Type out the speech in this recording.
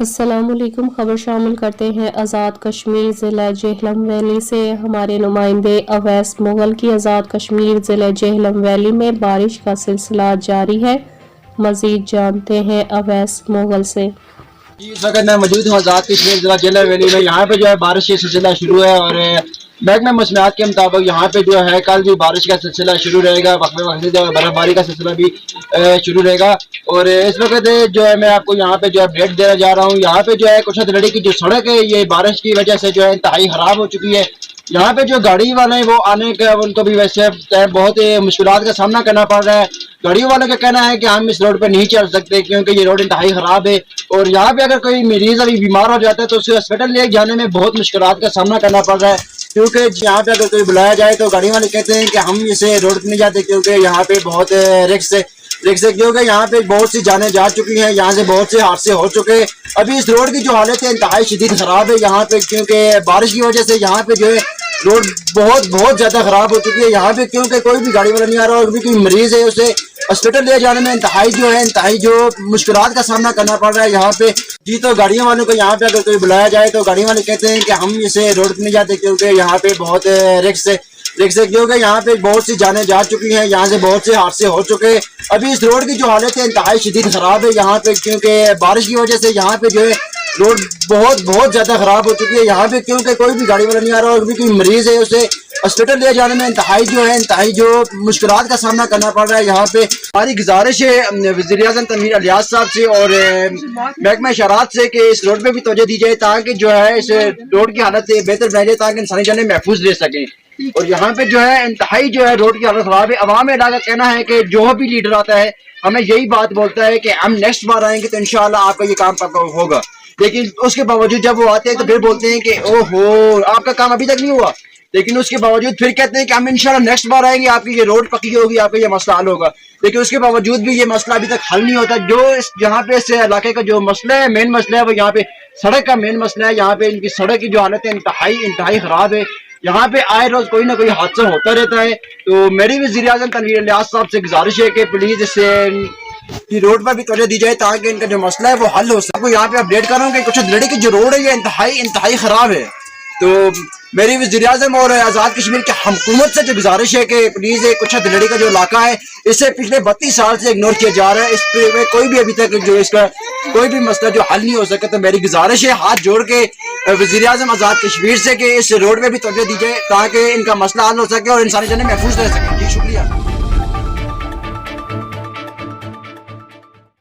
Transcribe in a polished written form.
السلام علیکم۔ خبر شامل کرتے ہیں آزاد کشمیر ضلع جہلم ویلی سے۔ ہمارے نمائندے اویس مغل کی آزاد کشمیر ضلع جہلم ویلی میں بارش کا سلسلہ جاری ہے۔ مزید جانتے ہیں اویس مغل سے۔ جی اس وقت میں موجود ہوں آزاد کشمیر ضلع جہلم ویلی میں۔ یہاں پہ جو ہے بارش کا سلسلہ شروع ہے اور محکمہ موسمیات کے مطابق یہاں پہ جو ہے کل بھی بارش کا سلسلہ شروع رہے گا، وقفے وقفے سے برف باری کا سلسلہ بھی شروع رہے گا۔ اور اس وقت جو ہے میں آپ کو یہاں پہ جو ہے اپڈیٹ دینا جا رہا ہوں۔ یہاں پہ جو ہے کشت لڑی کی جو سڑک ہے یہ بارش کی وجہ سے جو ہے انتہائی خراب ہو چکی ہے۔ یہاں پہ جو گاڑی والے ہیں وہ آنے کا ان کو بھی ویسے بہت مشکلات کا سامنا کرنا پڑ رہا ہے۔ گاڑیوں والوں کا کہنا ہے کہ ہم اس روڈ پہ نہیں چل سکتے کیونکہ یہ روڈ انتہائی خراب ہے، اور یہاں پہ اگر کوئی مریض ابھی بیمار ہو جاتا ہے تو اسے ہاسپٹل لے جانے میں بہت مشکلات کا سامنا کرنا پڑ رہا ہے، کیونکہ یہاں پہ اگر کوئی بلایا جائے تو گاڑی والے کہتے ہیں کہ ہم اسے روڈ پہ نہیں جاتے کیونکہ یہاں پہ بہت رکس ہے، کیونکہ یہاں پہ بہت سی جانیں جا چکی ہیں، یہاں سے بہت سے حادثے ہو چکے ہیں۔ ابھی اس روڈ کی جو حالت ہے انتہائی شدید خراب ہے یہاں پہ، کیونکہ بارش کی وجہ سے یہاں پہ جو ہے روڈ بہت زیادہ خراب ہو چکی ہے یہاں پہ، کیونکہ کوئی بھی گاڑی والا نہیں آ رہا، اور بھی کوئی مریض ہے اسے ہاسپٹل لے جانے میں انتہائی جو مشکلات کا سامنا کرنا پڑ رہا ہے یہاں پہ۔ جی تو گاڑیوں والوں کو یہاں پہ اگر کوئی بلایا جائے تو گاڑی والے کہتے ہیں کہ ہم اسے روڈ پہ نہیں جاتے کیونکہ یہاں پہ بہت رکس ہے، کیونکہ یہاں پہ بہت سی جانیں جا چکی ہیں، یہاں سے بہت سے حادثے ہو چکے ہیں۔ ابھی اس روڈ کی جو حالت ہے انتہائی شدید خراب ہے یہاں پہ، کیونکہ بارش کی وجہ سے یہاں پہ جو ہے روڈ بہت زیادہ خراب ہو چکی ہے یہاں پہ، کیونکہ کوئی بھی گاڑی والا نہیں آ رہا، اور بھی کوئی مریض ہے اسے ہاسپٹل لے جانے میں انتہائی جو مشکلات کا سامنا کرنا پڑ رہا ہے یہاں پہ۔ ہماری گزارش ہے وزیر اعظم تنویر الیاس صاحب سے اور محکمہ اشارات سے کہ اس روڈ پہ بھی توجہ دی جائے تاکہ جو ہے اس روڈ کی حالت بہتر بنائی جائے تاکہ انسانی جانیں محفوظ رہ سکیں۔ اور یہاں پہ جو ہے انتہائی جو ہے روڈ کی حالت خراب ہے۔ عوام علاقہ کا کہنا ہے کہ جو بھی لیڈر آتا ہے ہمیں یہی بات بولتا ہے کہ ہم نیکسٹ بار آئیں گے تو انشاءاللہ آپ کا یہ کام ہوگا، لیکن اس کے باوجود جب وہ آتے ہیں تو پھر بولتے ہیں کہ او ہو آپ کا کام ابھی تک نہیں ہوا، لیکن اس کے باوجود پھر کہتے ہیں کہ ہم انشاءاللہ نیکسٹ بار آئیں گے، آپ کی یہ روڈ پکی ہوگی، آپ کا یہ مسئلہ حل ہوگا، لیکن اس کے باوجود بھی یہ مسئلہ ابھی تک حل نہیں ہوتا۔ جو یہاں پہ اس علاقے کا جو مسئلہ ہے، مین مسئلہ ہے، وہ یہاں پہ سڑک کا مین مسئلہ ہے۔ یہاں پہ ان کی سڑک کی جو حالت ہے انتہائی خراب ہے، یہاں پہ آئے روز کوئی نہ کوئی حادثہ ہوتا رہتا ہے۔ تو میری وزیر اعظم تنویر الیاس صاحب سے گزارش ہے کہ پلیز اس کی روڈ پر بھی توجہ دی جائے تاکہ ان کا جو مسئلہ ہے وہ حل ہو سکے۔ یہاں پہ اپڈیٹ کر رہا ہوں کہ کچھ لڑی کی جو روڈ ہے یہ انتہائی خراب ہے۔ تو میری وزیر اعظم اور آزاد کشمیر کی حکومت سے جو گزارش ہے کہ پلیز کچھ لڑی کا جو علاقہ ہے اسے پچھلے 32 سال سے اگنور کیا جا رہا ہے، اس پہ کوئی بھی ابھی تک جو اس کا کوئی بھی مسئلہ جو حل نہیں ہو سکا۔ تو میری گزارش ہے ہاتھ جوڑ کے وزیر اعظم آزاد کشمیر سے کہ اس روڈ پہ بھی توجہ دی جائے تاکہ ان کا مسئلہ حل ہو سکے اور انسانی جانیں محفوظ رہ سکیں۔ جی شکریہ۔